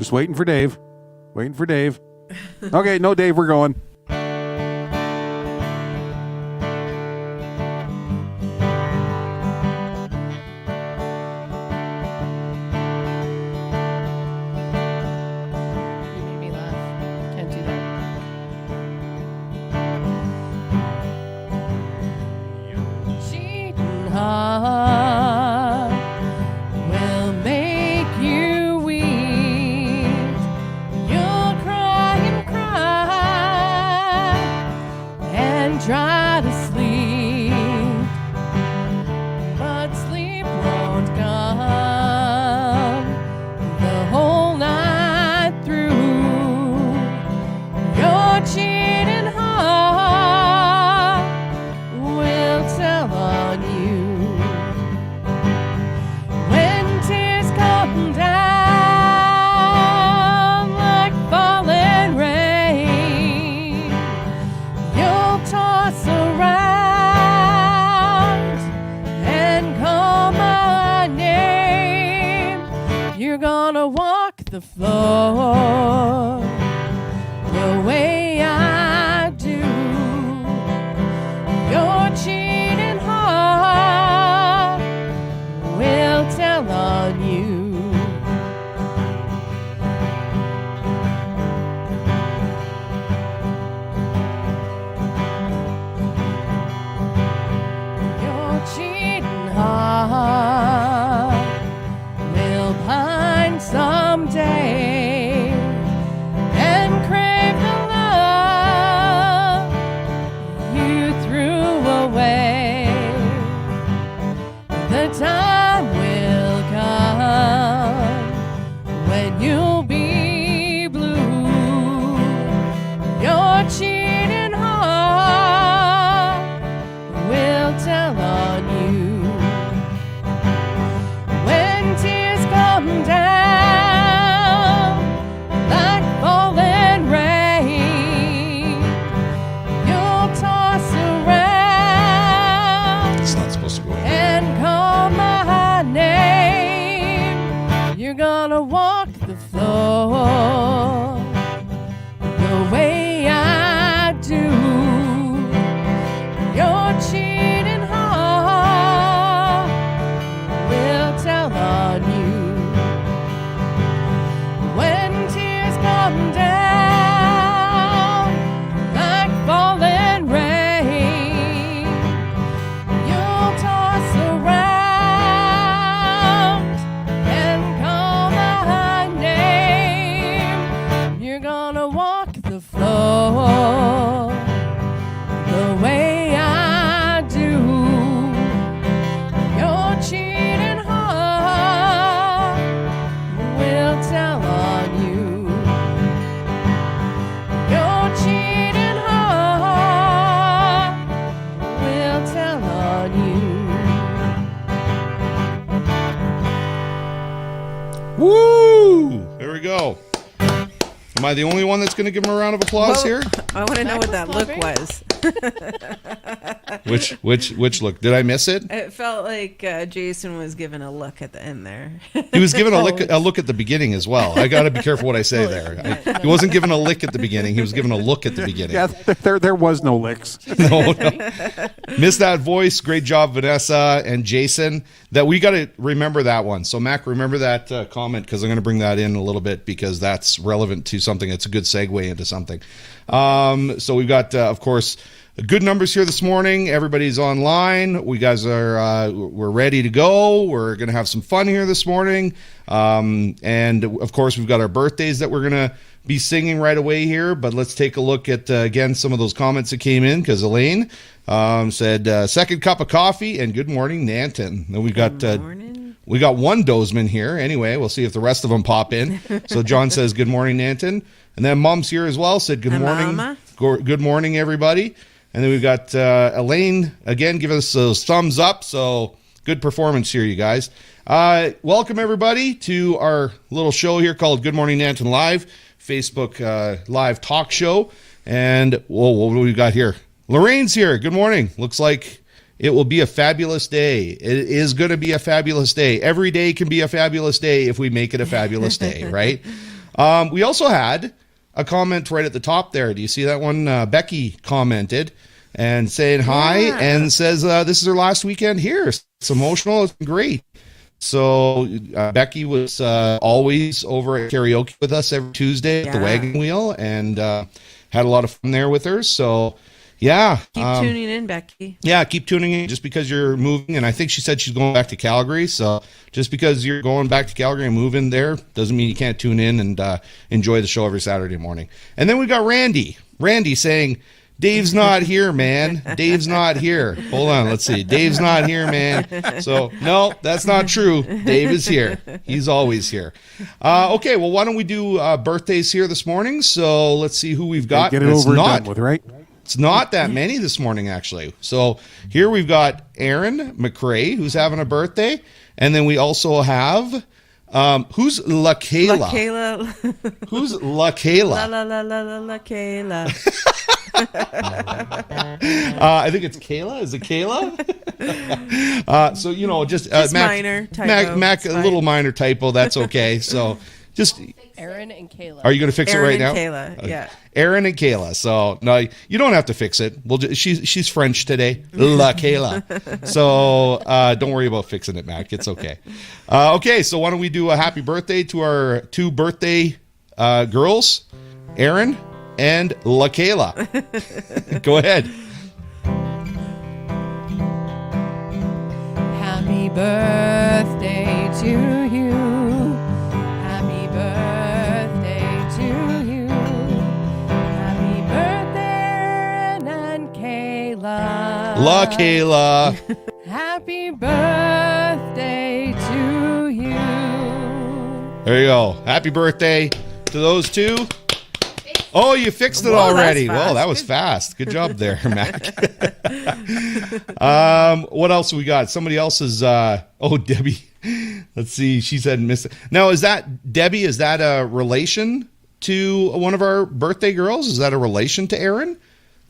Just waiting for Dave. Waiting for Dave. Okay, no Dave, we're going. You made me laugh. Can't do that. Cheating heart will make you weep. You'll cry and cry and try to sleep, but sleep won't come the whole night through. Your cheating heart will tell on you when tears come down like falling rain. You'll toss around and call my name. You're gonna walk the floor the way I do. Your cheating heart will tell on you. Your cheating heart will pine someday and crave the love you threw away. The time will come when you'll be blue. Your cheating heart will tell on you. When tears come down like falling rain, you'll toss around It's not supposed to go. and call my name. You're gonna walk the floor the way I do. Your cheating heart will tell on you. When tears come down like falling rain, you'll toss around and call my name. You're gonna walk the floor the way I do. Your cheating heart will tell on you. Your cheating heart will tell on you. Woo! There we go. Am I the only one that's going to give him a round of applause here? I want to know what that look was. Which look? Did I miss it? It felt like Jason was giving a look at the end there. He was giving a look at the beginning as well. I got to be careful what I say there. He wasn't giving a lick at the beginning. He was giving a look at the beginning. Yeah, there was no licks. No. Missed that voice. Great job, Vanessa and Jason. That we got to remember that one. So, Mac, remember that comment because I'm going to bring that in a little bit because that's relevant to something. It's a good segue into something. So we've got, of course, good numbers here this morning. Everybody's online. We guys are we're ready to go. We're going to have some fun here this morning. And, of course, we've got our birthdays that we're going to be singing right away here. But let's take a look at, again, some of those comments that came in because Elaine said, second cup of coffee and good morning, Nanton. Then we got we got one Dozeman here. Anyway, we'll see if the rest of them pop in. So John says, good morning, Nanton. And then Mom's here as well, said good morning. Mama. Good morning, everybody. And then we've got Elaine, again, giving us those thumbs up. So good performance here, you guys. Welcome, everybody, to our little show here called Good Morning Nanton Live, Facebook live talk show. And, whoa, what do we got here? Lorraine's here. Good morning. Looks like it will be a fabulous day. It is going to be a fabulous day. Every day can be a fabulous day if we make it a fabulous day, right? We also had a comment right at the top there. Do you see that one? Becky commented and saying hi and says this is her last weekend here. It's emotional. It's great. So Becky was always over at karaoke with us every Tuesday at the Wagon Wheel, and had a lot of fun there with her. So yeah. Keep tuning in, Becky. Yeah, keep tuning in just because you're moving. And I think she said she's going back to Calgary. So just because you're going back to Calgary and moving there doesn't mean you can't tune in and enjoy the show every Saturday morning. And then we got Randy. Randy saying, Dave's not here, man. Dave's not here. Hold on, let's see. Dave's not here, man. So, no, that's not true. Dave is here. He's always here. Okay, well, why don't we do birthdays here this morning? So let's see who we've got. Get it over and done with, right? It's not that many this morning, actually. So here we've got Aaron McRae, who's having a birthday. And then we also have, who's La Kayla? La Kayla. Who's La Kayla? La Kayla. I think it's Kayla. Is it Kayla? So, you know, just minor typo. Mac, a little minor typo. That's okay. So just Aaron and Kayla. Are you going to fix it right now? Kayla, yeah. Aaron and Kayla. So no, you don't have to fix it. She's French today, La Kayla. So don't worry about fixing it, Mac. It's okay. Okay, so why don't we do a happy birthday to our two birthday girls, Aaron and La Kayla. Go ahead. Happy birthday to you. Happy birthday to you. Happy birthday, Aaron and Kayla. La Kayla. Happy birthday to you. There you go. Happy birthday to those two. Oh, you fixed it Whoa, already. that's fast. Well, that was fast. Good job there, Mac. What else we got? Somebody else is, Debbie. Let's see. She said miss it. Now, is that, Debbie, is that a relation to one of our birthday girls? Is that a relation to Aaron?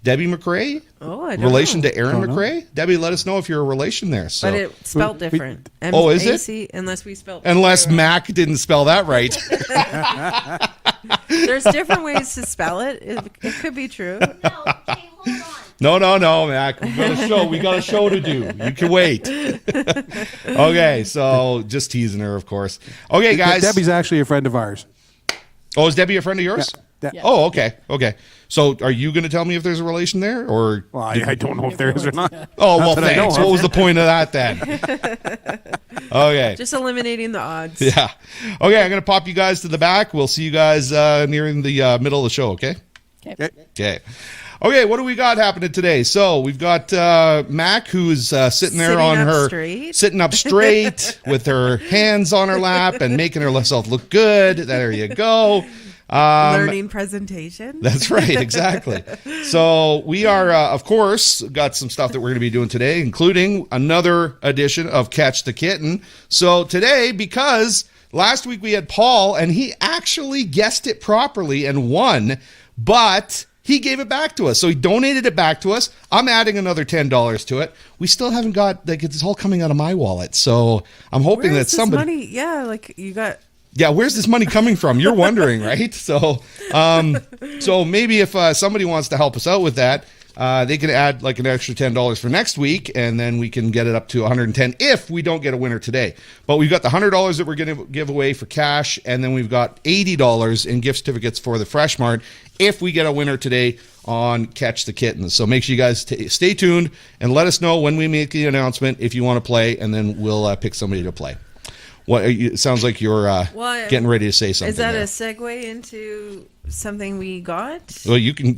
Debbie McRae? Oh, I don't relation know. to Aaron McRae? Debbie, let us know if you're a relation there. So. But it's spelled different. Oh, is it? M-A-C, unless we spelled Unless Mac didn't spell that right. There's different ways to spell it. It could be true. No, okay, hold on. No, Mac. We got a show to do. You can wait. Okay, so just teasing her, of course. Okay, guys. Debbie's actually a friend of ours. Oh, is Debbie a friend of yours? Yeah. Oh, okay. So are you going to tell me if there's a relation there? Or Well, I don't know if there is or not. Oh, well, that I know thanks. of. What was the point of that then? Okay. Just eliminating the odds. Yeah. Okay, I'm going to pop you guys to the back. We'll see you guys nearing the middle of the show, okay? Okay. Okay, what do we got happening today? So we've got Mac, who's sitting there sitting up straight with her hands on her lap and making herself look good. There you go. Learning presentation. That's right, exactly. So we are, of course, got some stuff that we're going to be doing today, including another edition of Catch the Kitten. So today, because last week we had Paul, and he actually guessed it properly and won, but he gave it back to us. So he donated it back to us. I'm adding another $10 to it. We still haven't got, it's all coming out of my wallet. So I'm hoping that somebody... money? Yeah, you got... Yeah, where's this money coming from? You're wondering, right? So maybe if somebody wants to help us out with that, they can add like an extra $10 for next week, and then we can get it up to $110 if we don't get a winner today. But we've got the $100 that we're going to give away for cash, and then we've got $80 in gift certificates for the Fresh Mart if we get a winner today on Catch the Kitten. So make sure you guys stay tuned and let us know when we make the announcement if you want to play, and then we'll pick somebody to play. It sounds like you're getting ready to say something. Is that there. a segue into something we got? Well, you can.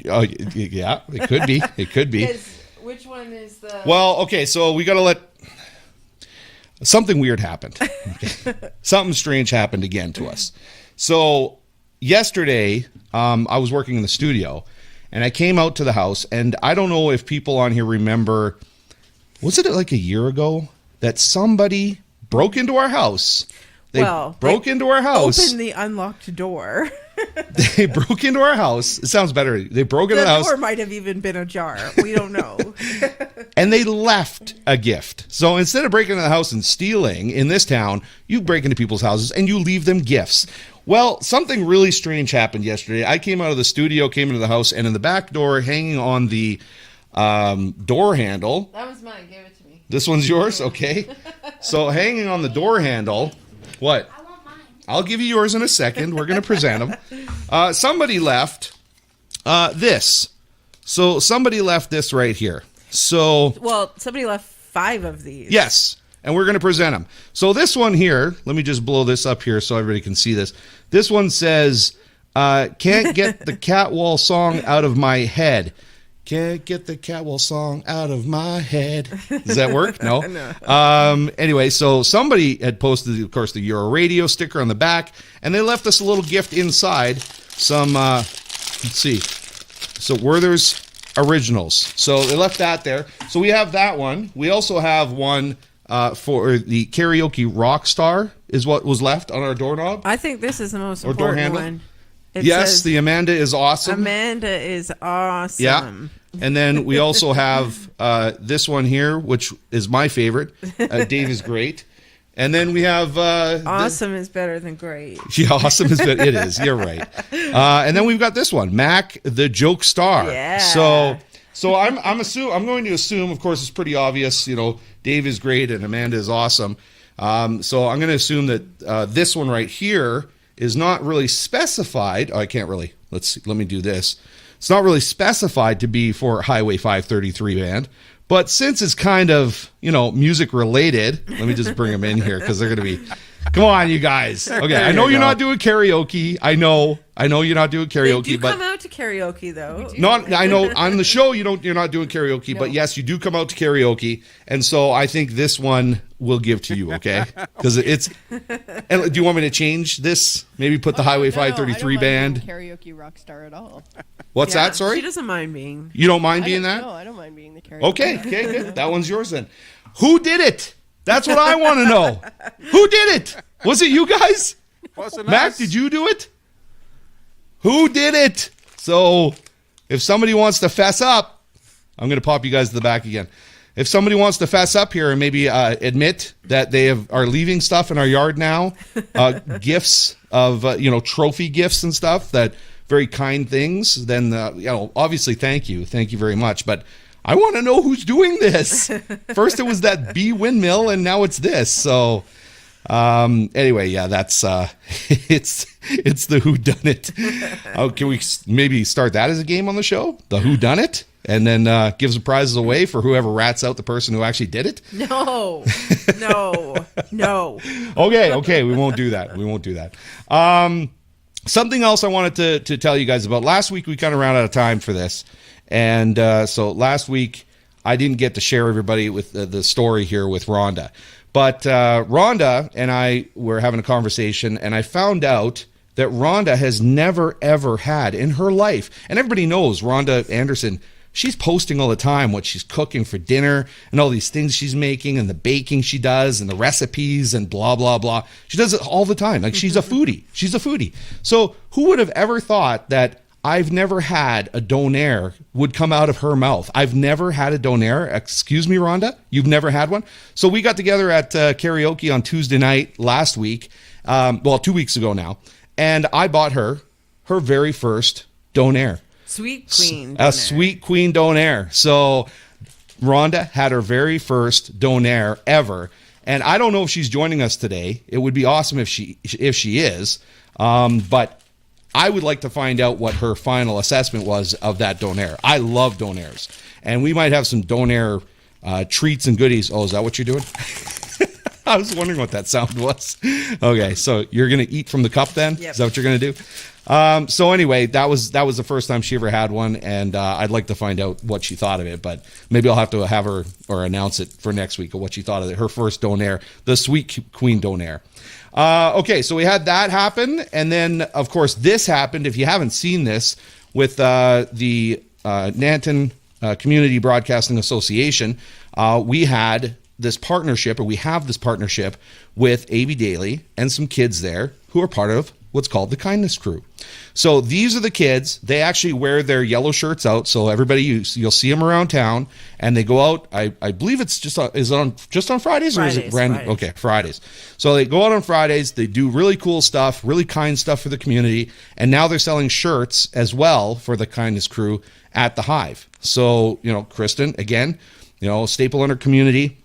Yeah, it could be. It could be. Which one is the? Well, okay. So we got to let something weird happened. Okay. Something strange happened again to us. So yesterday, I was working in the studio, and I came out to the house, and I don't know if people on here remember. Was it like a year ago that somebody broke into our house? They broke into our house. Opened the unlocked door. They broke into our house. It sounds better. They broke into the house. The door might have even been ajar. We don't know. And they left a gift. So instead of breaking into the house and stealing in this town, you break into people's houses and you leave them gifts. Well, something really strange happened yesterday. I came out of the studio, came into the house, and in the back door, hanging on the door handle. That was mine. Give it to me. This one's yours? Okay. So hanging on the door handle, what? I want mine. I'll give you yours in a second. We're going to present them. Somebody left this. So somebody left this right here. So Well, somebody left 5 of these. yes, and we're going to present them. So this one here, let me just blow this up here so everybody can see this. This one says, can't get the Catwall song out of my head. Can't get the Catwall song out of my head. Does that work? No. No. Anyway, so somebody had posted, of course, the Euro Radio sticker on the back, and they left us a little gift inside. Some, let's see. So Werther's Originals. So they left that there. So we have that one. We also have one for the karaoke rock star is what was left on our doorknob. I think this is the most Or door important handle? one. It Yes, says, the Amanda is awesome. Amanda is awesome. Yeah. And then we also have this one here, which is my favorite. Dave is great. And then we have... Awesome is better than great. Yeah, awesome is good. It is. You're right. And then we've got this one, Mac the Joke Star. Yeah. So I'm going to assume, of course, it's pretty obvious. You know, Dave is great and Amanda is awesome. So I'm going to assume that this one right here is not really specified. Oh, I can't really. Let me do this. It's not really specified to be for Highway 533 band. But since it's kind of, music related, let me just bring them in here because they're going to be, come on, you guys. Okay, I know you're not doing karaoke. I know you're not doing They karaoke, do but come out to karaoke, though. I know on the show you're not doing karaoke, but yes, you do come out to karaoke, and so I think this one we'll give to you, okay? Because it's. And do you want me to change this? Maybe put the Highway 533 band. Karaoke rock star at all. What's Yeah, that? Sorry, She doesn't mind being. you don't mind being that? No, I don't mind being the karaoke. Okay, good. That one's yours then. Who did it? That's what I want to know. Who did it? Was it you guys? Wasn't Mac, us. did you do it? Who did it? So, if somebody wants to fess up, I'm going to pop you guys to the back again. If somebody wants to fess up here and maybe admit that they are leaving stuff in our yard now, gifts of trophy gifts and stuff, that very kind things, then obviously thank you very much. But I want to know who's doing this. First it was that bee windmill, and now it's this. So. Anyway, yeah, that's it's the Who Done It. Can we maybe start that as a game on the show? The Who Done It, and then give some prizes away for whoever rats out the person who actually did it. No. Okay, we won't do that. Something else I wanted to tell you guys about. Last week we kind of ran out of time for this, and so last week I didn't get to share everybody with the story here with Rhonda. But Rhonda and I were having a conversation, and I found out that Rhonda has never, ever had in her life. And everybody knows Rhonda Anderson, she's posting all the time what she's cooking for dinner and all these things she's making and the baking she does and the recipes and blah, blah, blah. She does it all the time. Like, she's a foodie. She's a foodie. So who would have ever thought that I've never had a donair would come out of her mouth? I've never had a donair. Excuse me, Rhonda? You've never had one? So we got together at karaoke on Tuesday night last week, 2 weeks ago now, and I bought her very first donair. Sweet Queen. A Sweet Queen donair. So Rhonda had her very first donair ever, and I don't know if she's joining us today. It would be awesome if she is, but I would like to find out what her final assessment was of that donair. I love donairs. And we might have some donair treats and goodies. Oh, is that what you're doing? I was wondering what that sound was. Okay, so you're going to eat from the cup then? Yep. Is that what you're going to do? So anyway, that was the first time she ever had one, and I'd like to find out what she thought of it, but maybe I'll have to have her or announce it for next week of what she thought of it. Her first donair, the Sweet Queen donair. Okay, so we had that happen, and then, of course, this happened. If you haven't seen this, with the Nanton Community Broadcasting Association, we have this partnership with AB Daily and some kids there who are part of what's called the Kindness Crew. So these are the kids. They actually wear their yellow shirts out. So everybody, you'll see them around town, and they go out. I believe it's just on Fridays, or is it random? Fridays. Okay, Fridays. So they go out on Fridays. They do really cool stuff, really kind stuff for the community, and now they're selling shirts as well for the Kindness Crew at the Hive. So Kristen, again, staple in her community,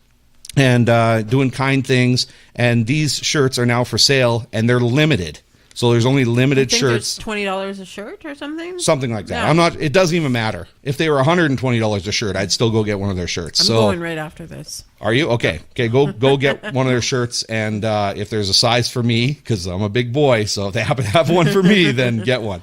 and doing kind things. And these shirts are now for sale, and they're limited. So there's only limited shirts. $20 a shirt or something? Something like that. Yeah. It doesn't even matter. If they were $120 a shirt, I'd still go get one of their shirts. I'm going right after this. Are you? Okay, go get one of their shirts, and if there's a size for me, because I'm a big boy, so if they happen to have one for me, then get one.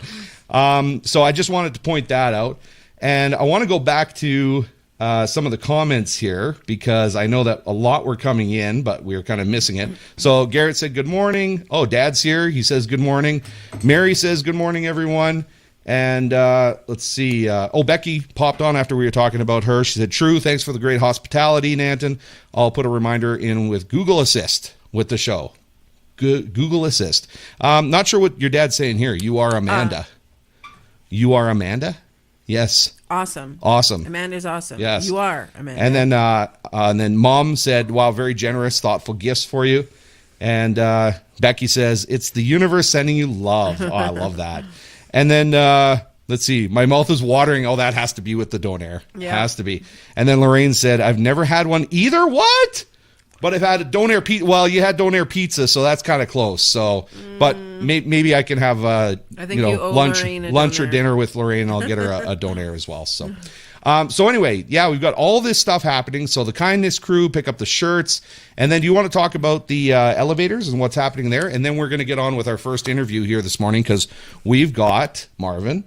So I just wanted to point that out. And I want to go back to some of the comments here, because I know that a lot were coming in, but we were kind of missing it. So Garrett said, good morning. Oh, Dad's here. He says, good morning. Mary says, good morning, everyone. And let's see. Becky popped on after we were talking about her. She said, true. Thanks for the great hospitality, Nanton. I'll put a reminder in with Google Assist with the show. Google Assist. Not sure what your dad's saying here. You are Amanda. You are Amanda? Yes. Awesome. Amanda's awesome. Yes. You are Amanda. And then Mom said, wow, very generous, thoughtful gifts for you. And Becky says, it's the universe sending you love. Oh, I love that. And then let's see, my mouth is watering. Oh, that has to be with the donair. Yeah. Has to be. And then Lorraine said, I've never had one either. What? But I've had a donair pizza. Well, you had donair pizza, so that's kind of close. So, but maybe I can have I think you owe Lorraine a lunch or donair. dinner with Lorraine, and I'll get her a donair as well. So, so anyway, yeah, we've got all this stuff happening. So the Kindness Crew, pick up the shirts, and then do you want to talk about the elevators and what's happening there? And then we're going to get on with our first interview here this morning, because we've got Marvin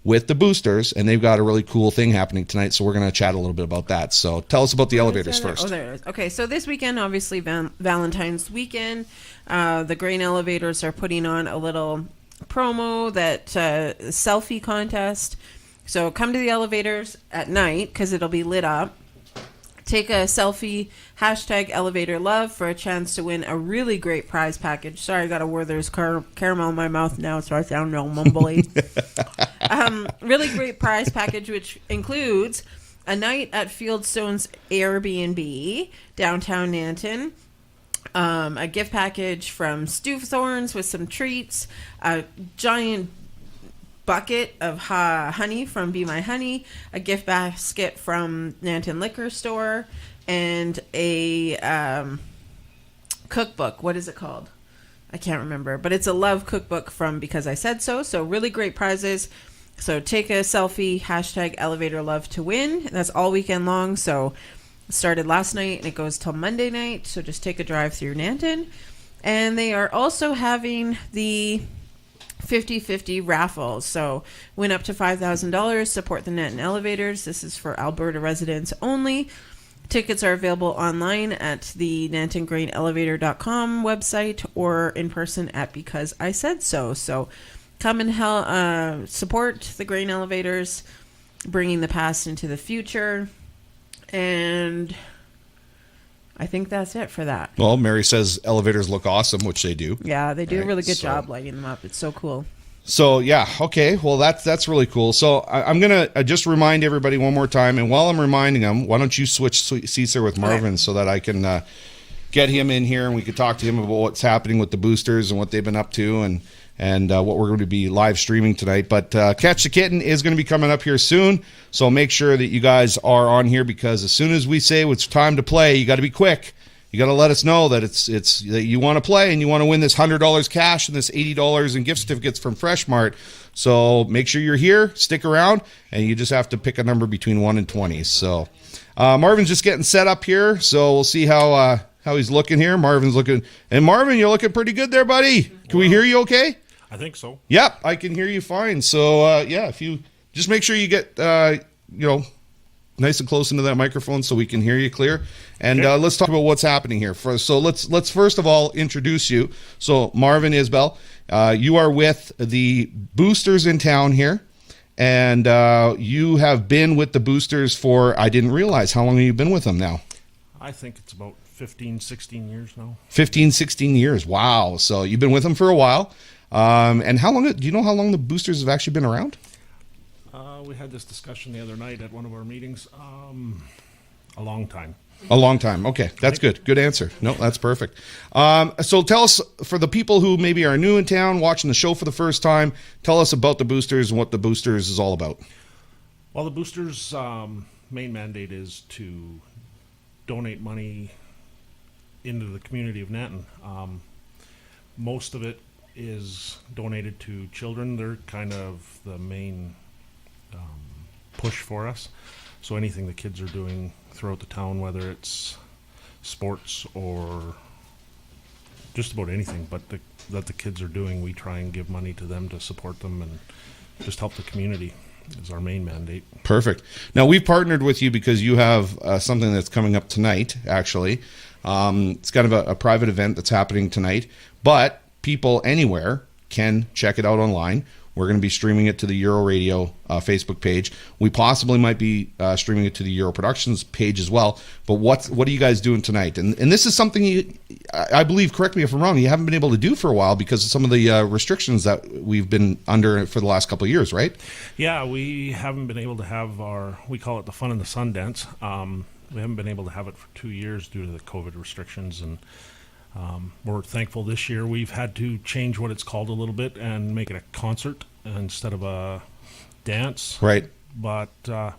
with the Boosters, and they've got a really cool thing happening tonight, so we're going to chat a little bit about that. So tell us about the elevators first. Oh, there it is. Okay, so this weekend, obviously Valentine's weekend, the Grain Elevators are putting on a little promo, that selfie contest. So come to the elevators at night, because it'll be lit up. Take a selfie, #ElevatorLove for a chance to win a really great prize package. Sorry, I got a Werther's caramel in my mouth now, so I sound all mumbly. Really great prize package, which includes a night at Fieldstone's Airbnb, downtown Nanton, a gift package from Stu Thorns with some treats, a giant bucket of honey from Be My Honey, a gift basket from Nanton Liquor Store, and a cookbook. What is it called? I can't remember, but it's a love cookbook from Because I Said So. So really great prizes. So take a selfie, #ElevatorLove to win. That's all weekend long. So it started last night and it goes till Monday night. So just take a drive through Nanton. And they are also having the 50/50 raffles. So win up to $5,000, support the Nanton Elevators. This is for Alberta residents only. Tickets are available online at the NantonGrainElevator.com website, or in person at Because I Said So. So come and support the Grain Elevators, bringing the past into the future. And I think that's it for that. Well, Mary says elevators look awesome, which they do. Yeah, they do a Right, really good so- job lighting them up. It's so cool. So, yeah, okay. Well, that's really cool. So I'm going to just remind everybody one more time. And while I'm reminding them, why don't you switch seats there with Marvin so that I can get him in here and we could talk to him about what's happening with the Boosters and what they've been up to and what we're going to be live streaming tonight. But Catch the Kitten is going to be coming up here soon. So make sure that you guys are on here, because as soon as we say it's time to play, you got to be quick. You got to let us know that it's that you want to play and you want to win this $100 cash and this $80 in gift certificates from Fresh Mart. So make sure you're here, stick around, and you just have to pick a number between 1 and 20. So Marvin's just getting set up here, so we'll see how he's looking here. Marvin's looking, and Marvin, you're looking pretty good there, buddy. Can we hear you okay? I think so. Yep, I can hear you fine. So yeah, if you just make sure you get nice and close into that microphone so we can hear you clear. And let's talk about what's happening here. So let's first of all introduce you. So Marvin Isbell, you are with the Boosters in town here, and you have been with the Boosters for, I didn't realize, how long have you been with them now? I think it's about 15, 16 years now. 15, 16 years. Wow. So you've been with them for a while. And do you know how long the Boosters have actually been around? We had this discussion the other night at one of our meetings. A long time. A long time. Okay, that's good. Good answer. No, that's perfect. So tell us, for the people who maybe are new in town, watching the show for the first time, tell us about the Boosters and what the Boosters is all about. Well, the Boosters' main mandate is to donate money into the community of Nanton. Most of it is donated to children. They're kind of the main push for us. So anything the kids are doing throughout the town, whether it's sports or just about anything that the kids are doing, we try and give money to them to support them and just help the community is our main mandate. Perfect. Now, we've partnered with you because you have something that's coming up tonight, actually. It's kind of a private event that's happening tonight, but people anywhere can check it out online. We're going to be streaming it to the Euro Radio Facebook page. We possibly might be streaming it to the Euro Productions page as well. But what are you guys doing tonight? And this is something I believe, correct me if I'm wrong, you haven't been able to do for a while because of some of the restrictions that we've been under for the last couple of years, right? Yeah, we haven't been able to have we call it the Fun and the Sun Dance. We haven't been able to have it for 2 years due to the COVID restrictions, and we're thankful this year we've had to change what it's called a little bit and make it a concert instead of a dance. Right. But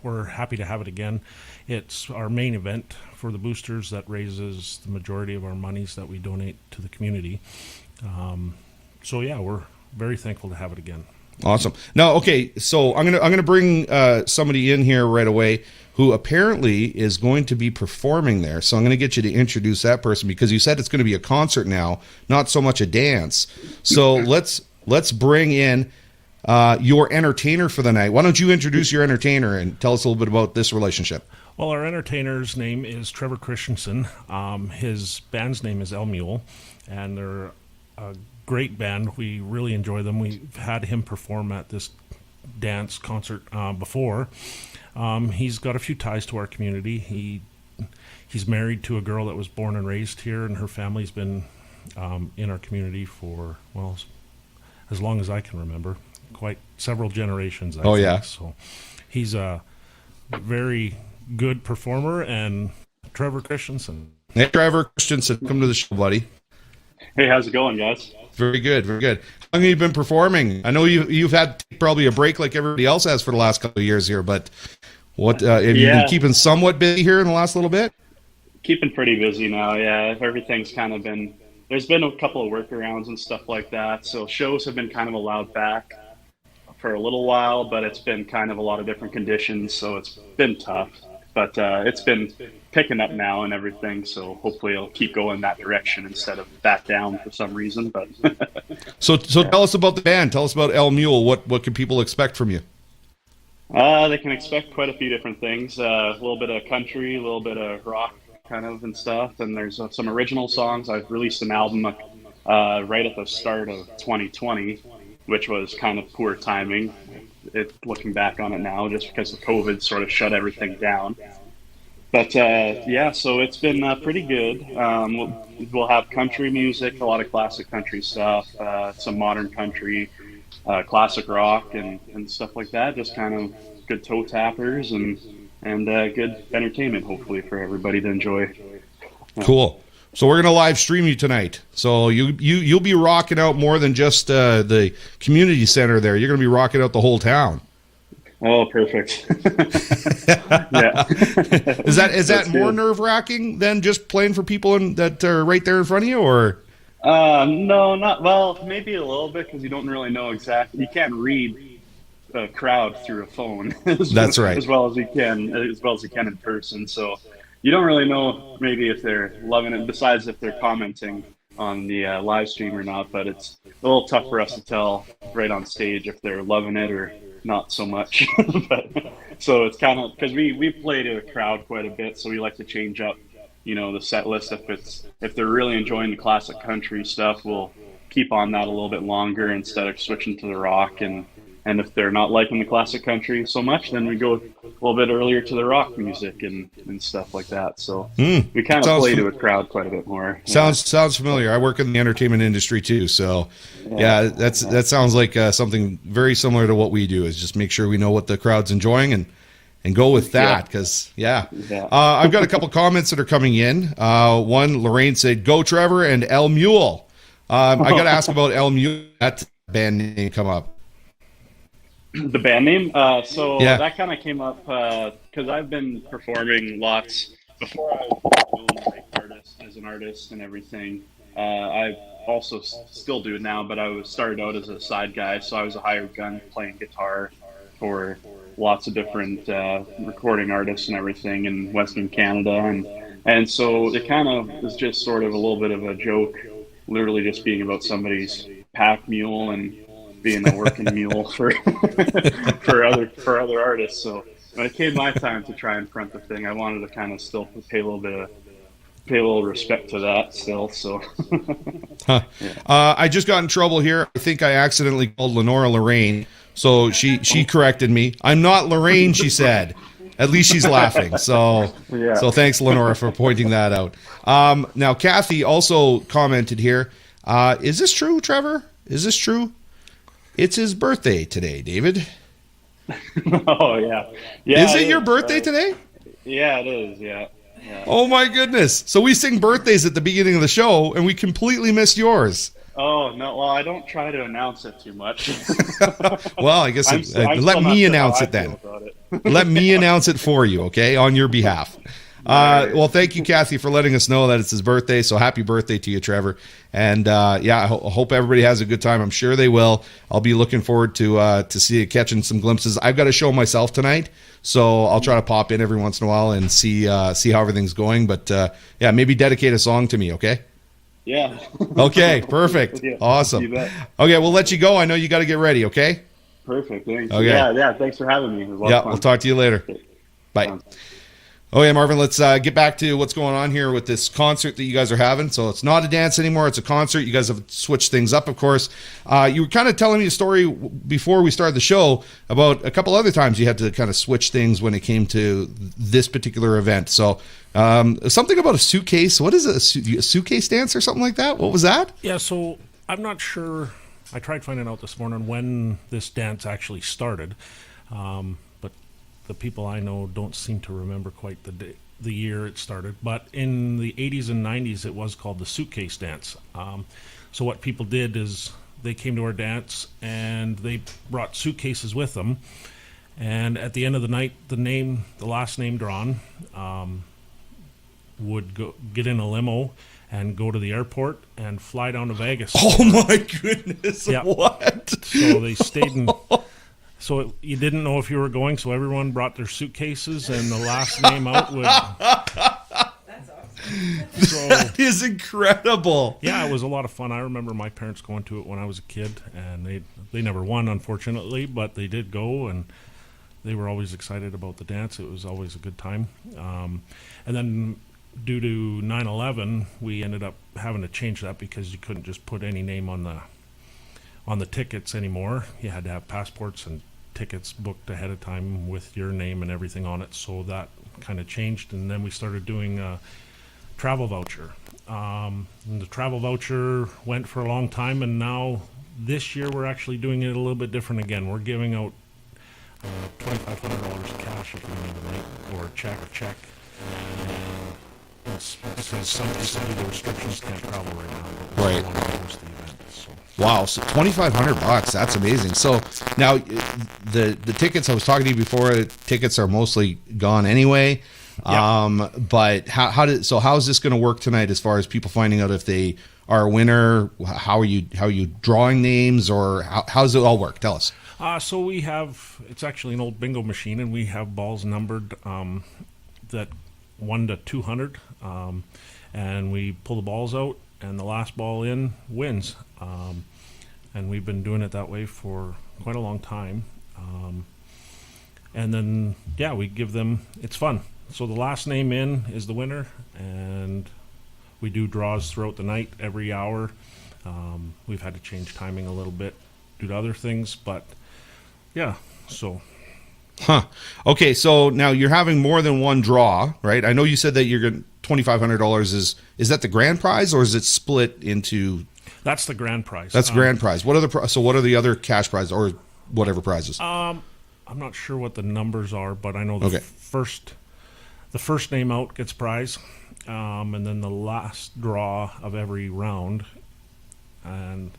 we're happy to have it again. It's our main event for the Boosters that raises the majority of our monies that we donate to the community. So yeah, we're very thankful to have it again. Awesome. Now, okay, so I'm gonna bring somebody in here right away who apparently is going to be performing there. So I'm going to get you to introduce that person because you said it's going to be a concert now, not so much a dance. So let's bring in your entertainer for the night. Why don't you introduce your entertainer and tell us a little bit about this relationship? Well, our entertainer's name is Trevor Christensen. His band's name is El Mule, and they're a great band. We really enjoy them. We've had him perform at this dance concert before. He's got a few ties to our community. He's married to a girl that was born and raised here, and her family's been in our community for, well, as long as I can remember, quite several generations, I think. Yeah. So he's a very good performer, and Trevor Christensen. Hey, Trevor Christensen, come to the show, buddy. Hey, how's it going, guys? Very good, very good. How long have you been performing? I know you've had probably a break like everybody else has for the last couple of years here, but what have you been keeping somewhat busy here in the last little bit? Keeping pretty busy now, yeah. Everything's kind of been, there's been a couple of workarounds and stuff like that, so shows have been kind of allowed back for a little while, but it's been kind of a lot of different conditions, so it's been tough. But it's been picking up now and everything, so hopefully it'll keep going that direction instead of back down for some reason. But so tell us about the band. Tell us about El Mule. What can people expect from you? They can expect quite a few different things. A little bit of country, a little bit of rock kind of and stuff. And there's some original songs. I've released an album right at the start of 2020, which was kind of poor timing. Looking back on it now, just because of COVID sort of shut everything down. But so it's been pretty good. We'll have country music, a lot of classic country stuff, some modern country, classic rock and stuff like that. Just kind of good toe tappers and good entertainment, hopefully, for everybody to enjoy. Cool. So we're going to live stream you tonight. So you'll be rocking out more than just the community center there. You're going to be rocking out the whole town. Oh, perfect. Yeah. Is that more nerve-wracking than just playing for people that are right there in front of you, or? No, not well. Maybe a little bit because you don't really know exactly. You can't read a crowd through a phone. That's right. As well as you can in person. So you don't really know maybe if they're loving it. Besides if they're commenting on the live stream or not. But it's a little tough for us to tell right on stage if they're loving it or not so much. So it's kind of because we play to a crowd quite a bit, so we like to change up, the set list. If they're really enjoying the classic country stuff, we'll keep on that a little bit longer instead of switching to the rock and And if they're not liking the classic country so much, then we go a little bit earlier to the rock music and stuff like that. So we kind of play to a crowd quite a bit more. Sounds familiar. I work in the entertainment industry too, so that sounds like something very similar to what we do. Is just make sure we know what the crowd's enjoying and go with that. Because I've got a couple comments that are coming in. One, Lorraine said, "Go Trevor and El Mule." I got to ask about El Mule. That band name come up. The band name? That kind of came up because I've been performing lots before I was as an artist and everything. I also still do it now, but I was started out as a side guy, so I was a hired gun playing guitar for lots of different recording artists and everything in Western Canada, and so it kind of was just sort of a little bit of a joke, literally just being about somebody's pack mule and being a working mule for other artists. So when it came my time to try and front the thing, I wanted to kind of still pay a little respect to that still. So I just got in trouble here. I think I accidentally called Lenora Lorraine, so she corrected me. I'm not Lorraine, she said. At least she's laughing. So thanks, Lenora, for pointing that out. Now Kathy also commented here. Is this true, Trevor? Is this true? It's his birthday today, David. Oh, yeah. Is it your birthday today? Yeah, it is, yeah. Oh, my goodness. So we sing birthdays at the beginning of the show, and we completely missed yours. Oh, no. Well, I don't try to announce it too much. Well, I guess let me announce it then. Let me announce it for you, okay, on your behalf. Well, thank you, Kathy, for letting us know that it's his birthday. So happy birthday to you, Trevor. And I hope everybody has a good time. I'm sure they will. I'll be looking forward to catching some glimpses. I've got a show myself tonight, so I'll try to pop in every once in a while and see how everything's going. But maybe dedicate a song to me, okay? Yeah. Okay, perfect. Yeah, awesome. Okay, we'll let you go. I know you got to get ready, okay? Perfect. Thanks. Okay. Yeah. Thanks for having me. It was a lot of fun. We'll talk to you later. Bye. Okay, Marvin, let's get back to what's going on here with this concert that you guys are having. So it's not a dance anymore. It's a concert. You guys have switched things up, of course. You were kind of telling me a story before we started the show about a couple other times you had to kind of switch things when it came to this particular event. So something about a suitcase. What is it, a suitcase dance or something like that? What was that? Yeah, so I'm not sure. I tried finding out this morning when this dance actually started. But the people I know don't seem to remember quite the year it started. But in the 80s and 90s, it was called the suitcase dance. So what people did is they came to our dance and they brought suitcases with them. And at the end of the night, the last name drawn, would get in a limo and go to the airport and fly down to Vegas. Oh my goodness! Yep. What? So they stayed in. So you didn't know if you were going, so everyone brought their suitcases, and the last name out would... That's awesome. That is incredible. Yeah, it was a lot of fun. I remember my parents going to it when I was a kid, and they never won, unfortunately, but they did go, and they were always excited about the dance. It was always a good time. And then due to 9/11, we ended up having to change that because you couldn't just put any name on the tickets anymore. You had to have passports and tickets booked ahead of time with your name and everything on it. So that kind of changed, and then we started doing a travel voucher. And the travel voucher went for a long time, and now this year we're actually doing it a little bit different again. We're giving out $2,500 cash if you need a night, or a check. It's because some of the restrictions can't travel right now. Right. Host the event, so. Wow, so $2,500, that's amazing. So now the tickets, I was talking to you before, tickets are mostly gone anyway. Yep. But how is this going to work tonight as far as people finding out if they are a winner? How are you drawing names, or how does it all work? Tell us. So it's actually an old bingo machine, and we have balls numbered that 1 to 200, and we pull the balls out, and the last ball in wins. And we've been doing it that way for quite a long time. And then, we give them, it's fun. So the last name in is the winner, and we do draws throughout the night, every hour. We've had to change timing a little bit due to other things, but Yeah. So Huh. Okay, so now you're having more than one draw, right? I know you said that you're going $2,500 is that the grand prize, or is it split into? that's the grand prize. That's grand prize. What are what are the other cash prizes or whatever prizes? I'm not sure what the numbers are, but I know the Okay. first name out gets prize, and then the last draw of every round, and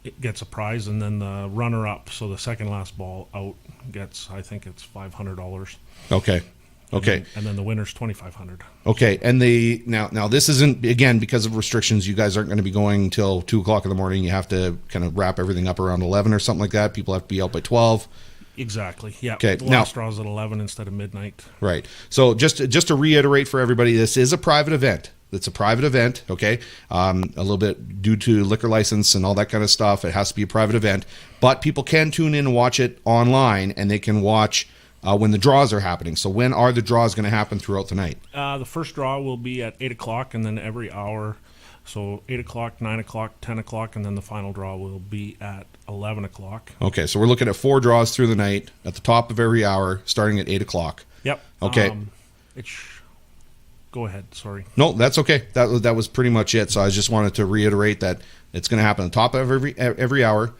it gets a prize, and then the runner up, so the second last ball out gets, I think it's $500. Okay. Okay. And then the winner's $2,500. Okay. And now this isn't, again, because of restrictions, you guys aren't going to be going till 2:00 in the morning. You have to kind of wrap everything up around 11 or something like that. People have to be out by 12. Exactly. Yeah. Okay, The now- last draw's at 11 instead of midnight. Right. So just to reiterate for everybody, this is a private event. It's a private event, okay? A little bit due to liquor license and all that kind of stuff. It has to be a private event. But people can tune in and watch it online, and they can watch when the draws are happening. So when are the draws going to happen throughout the night? The first draw will be at 8 o'clock, and then every hour. So 8 o'clock, 9 o'clock, 10 o'clock, and then the final draw will be at 11 o'clock. Okay, so we're looking at 4 draws through the night at the top of every hour, starting at 8 o'clock. Yep. Okay. Go ahead. Sorry. No, that's okay. That was pretty much it. So I just wanted to reiterate that it's going to happen at the top of every hour,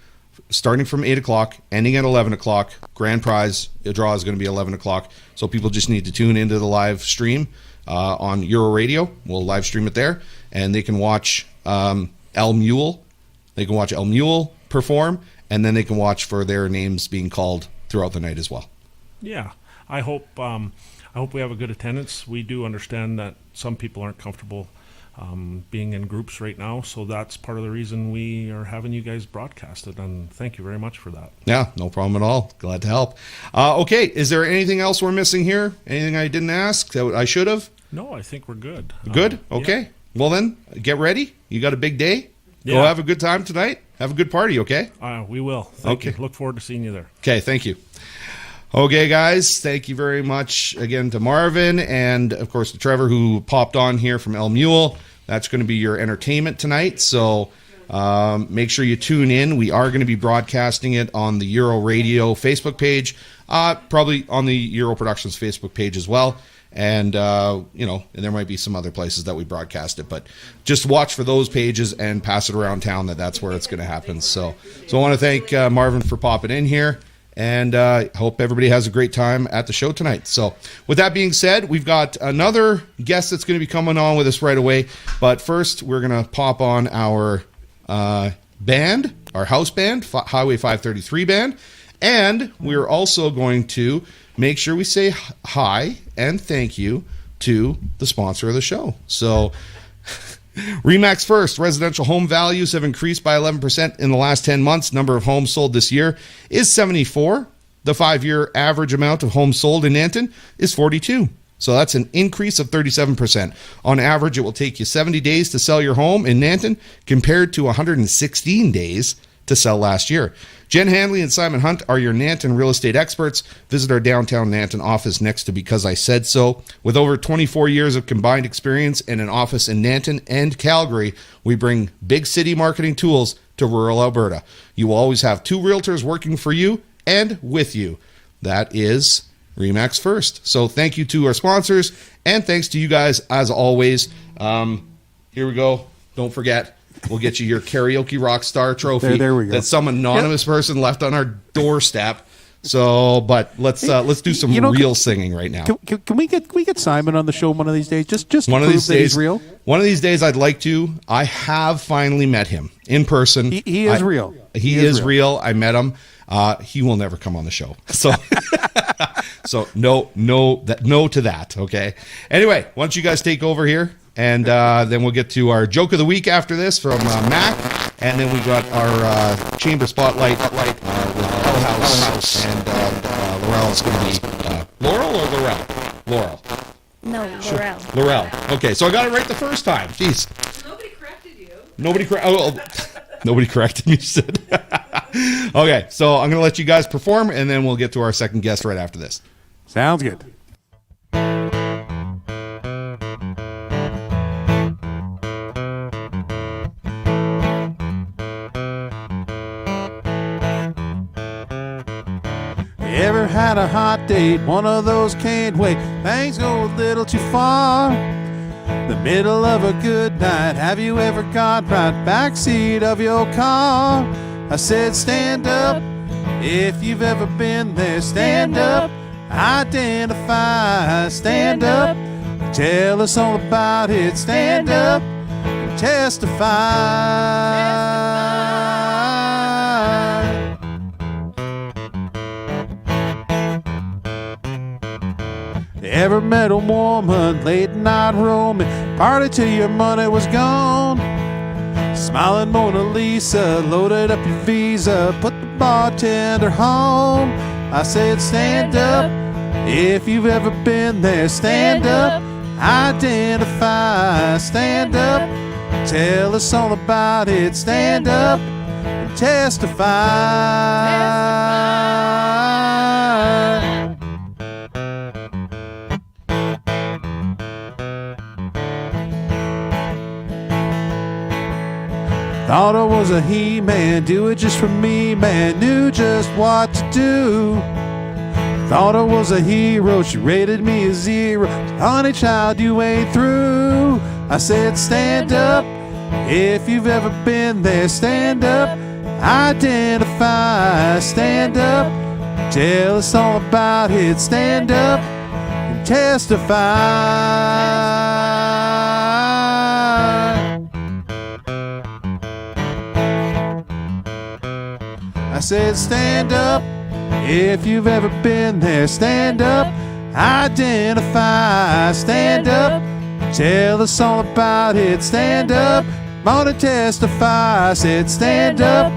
starting from 8 o'clock, ending at 11 o'clock. Grand prize draw is going to be 11 o'clock. So people just need to tune into the live stream on Euro Radio. We'll live stream it there, and they can watch El Mule. They can watch El Mule perform, and then they can watch for their names being called throughout the night as well. Yeah. I hope we have a good attendance. We do understand that some people aren't comfortable being in groups right now, so that's part of the reason we are having you guys broadcasted, and thank you very much for that. Yeah, no problem at all. Glad to help. Okay, is there anything else we're missing here? Anything I didn't ask that I should have? No, I think we're good. Good? Okay. Yeah. Well then, get ready. You got a big day. Go Yeah. have a good time tonight. Have a good party, okay? We will. Thank Okay. you. Look forward to seeing you there. Okay, thank you. Okay, guys, thank you very much again to Marvin and, of course, to Trevor, who popped on here from El Mule. That's going to be your entertainment tonight, so make sure you tune in. We are going to be broadcasting it on the Euro Radio Facebook page, probably on the Euro Productions Facebook page as well. And, and there might be some other places that we broadcast it, but just watch for those pages and pass it around town that's where it's going to happen. So I want to thank Marvin for popping in here. And hope everybody has a great time at the show tonight. So with that being said, we've got another guest that's going to be coming on with us right away. But first, we're going to pop on our band, our house band, Highway 533 band. And we're also going to make sure we say hi and thank you to the sponsor of the show. So Remax First. Residential home values have increased by 11% in the last 10 months. Number of homes sold this year is 74. The 5-year average amount of homes sold in Nanton is 42. So that's an increase of 37%. On average, it will take you 70 days to sell your home in Nanton compared to 116 days to sell last year. Jen Hanley and Simon Hunt are your Nanton real estate experts. Visit our downtown Nanton office next to Because I Said So. With over 24 years of combined experience and an office in Nanton and Calgary, we bring big city marketing tools to rural Alberta. You will always have 2 realtors working for you and with you. That is Remax First. So thank you to our sponsors, and thanks to you guys as always. Here we go. Don't forget. We'll get you your karaoke rock star trophy There we go. that some anonymous person left on our doorstep. So, but let's do some real singing right now. Can we get Simon on the show one of these days? Just One to of prove these that days, he's real. One of these days, I'd like to. I have finally met him in person. He is real. He is real. I met him. He will never come on the show. So, no to that. Okay. Anyway, why don't you guys take over here, and then we'll get to our joke of the week after this from Mac, and then we got our chamber spotlight with House, and Lorelle is going to be Laurel or Lorelle? Laurel. No, Lorelle. Lorelle. Okay, so I got it right the first time. Jeez. Nobody corrected you. Nobody corrected me, you said. Okay, so I'm going to let you guys perform, and then we'll get to our second guest right after this. Sounds good. had a hot date, one of those can't wait. Things go a little too far. The middle of a good night, have you ever got right backseat of your car? I said stand up, if you've ever been there, stand up. Identify, stand up. Tell us all about it, stand up. Testify. Ever met a woman late night roaming, party till your money was gone? Smiling Mona Lisa, loaded up your visa, put the bartender home. I said stand up, if you've ever been there, stand up. Identify, stand up. Tell us all about it, stand up and testify. Thought I was a he-man, do it just for me, man, knew just what to do. Thought I was a hero, she rated me a 0. Honey child, you ain't through. I said stand up, if you've ever been there, stand up. Identify, stand up. Tell us all about it, stand up and testify. I said stand up, if you've ever been there, stand up. Identify, stand up. Tell us all about it, stand up. Wanna testify, I said stand up,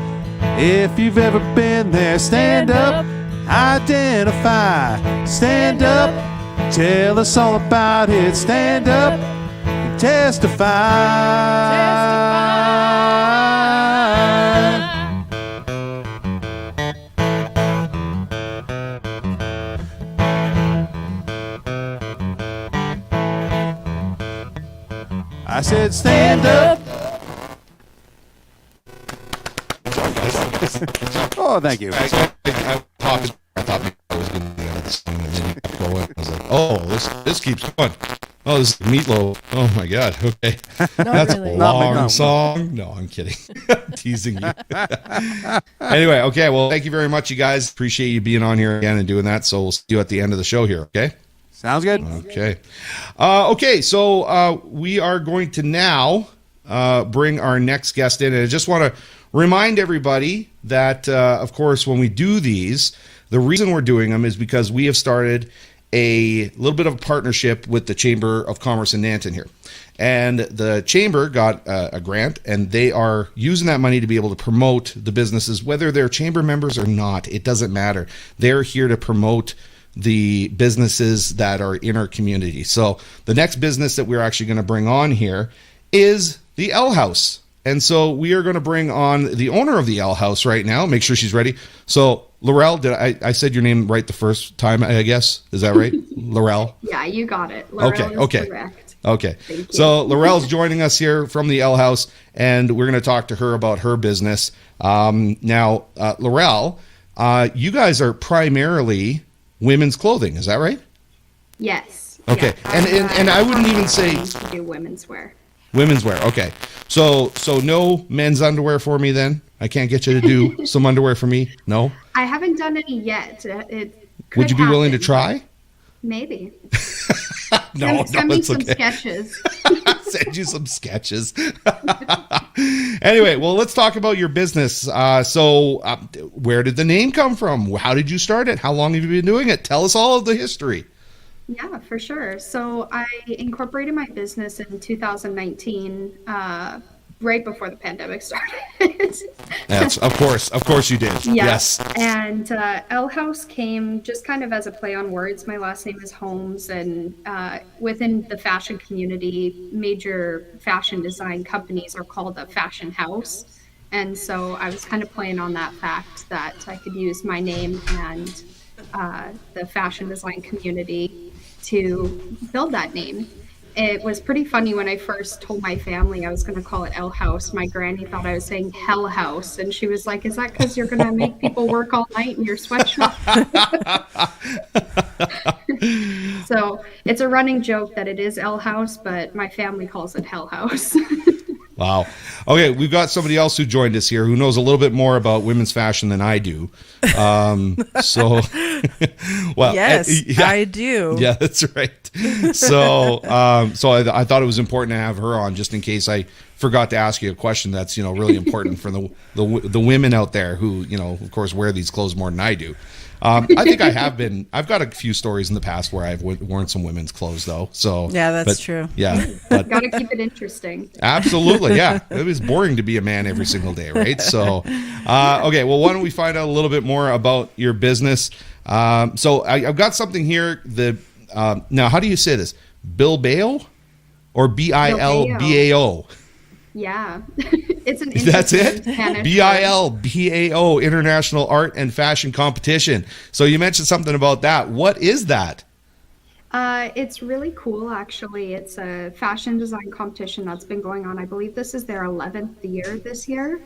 if you've ever been there, stand up. Identify, stand up. Tell us all about it, stand up. Testify. I said stand up. Oh, thank you. I thought maybe I was going to the other song, and then you go in. I was like, oh, this keeps going. Oh, this is Meatloaf. Oh my God. Okay, that's really. a long song. No, I'm kidding. Teasing you. Anyway, okay. Well, thank you very much, you guys. Appreciate you being on here again and doing that. So we'll see you at the end of the show here. Okay. Sounds good. Okay. So we are going to now bring our next guest in. And I just want to remind everybody that, of course, when we do these, the reason we're doing them is because we have started a little bit of a partnership with the Chamber of Commerce in Nanton here. And the Chamber got a grant, and they are using that money to be able to promote the businesses, whether they're Chamber members or not. It doesn't matter. They're here to promote the businesses that are in our community. So the next business that we're actually going to bring on here is the L House. And so we are going to bring on the owner of the L House right now. Make sure she's ready. So Lorelle, did I said your name right the first time, I guess? Is that right? Lorelle? Yeah, you got it. Lorelle okay. Is correct. Okay. Thank you. So Lorelle's joining us here from the L House, and we're going to talk to her about her business. Now, Lorelle, you guys are primarily women's clothing, is that right? Yes. Okay. Yeah, And I wouldn't even say to do women's wear. women's wear. Okay. So no men's underwear for me then? I can't get you to do some underwear for me? No? I haven't done any yet. Would you be willing to happen. try? Maybe. No, Send me it's some okay. sketches. Send you some sketches. Anyway, well, let's talk about your business. Where did the name come from? How did you start it? How long have you been doing it? Tell us all of the history. Yeah, for sure. So I incorporated my business in 2019, right before the pandemic started. That's of course you did. Yeah. Yes. And L House came just kind of as a play on words. My last name is Holmes, and within the fashion community, major fashion design companies are called a fashion house. And so I was kind of playing on that fact that I could use my name and the fashion design community to build that name. it was pretty funny when I first told my family I was going to call it L House. My granny thought I was saying Hell House, and she was like, "Is that because you're going to make people work all night in your sweatshop?" So it's a running joke that it is L House, but my family calls it Hell House. Wow. Okay, we've got somebody else who joined us here who knows a little bit more about women's fashion than I do. So, well, Yes, yeah. I do. Yeah, that's right. So, I thought it was important to have her on just in case I forgot to ask you a question that's really important for the women out there who of course wear these clothes more than I do. I think I've got a few stories in the past where I've worn some women's clothes though. So Yeah, that's true. Yeah, but Got to keep it interesting. absolutely, yeah. It was boring to be a man every single day, right? So, okay. Well, why don't we find out a little bit more about your business? So I've got something here. Now, how do you say this? Bilbao or Bilbao? Yeah, it's an That's it? interesting Spanish Bilbao International Art and Fashion Competition. So you mentioned something about that. What is that? It's really cool, actually. It's a fashion design competition that's been going on. I believe this is their 11th year this year.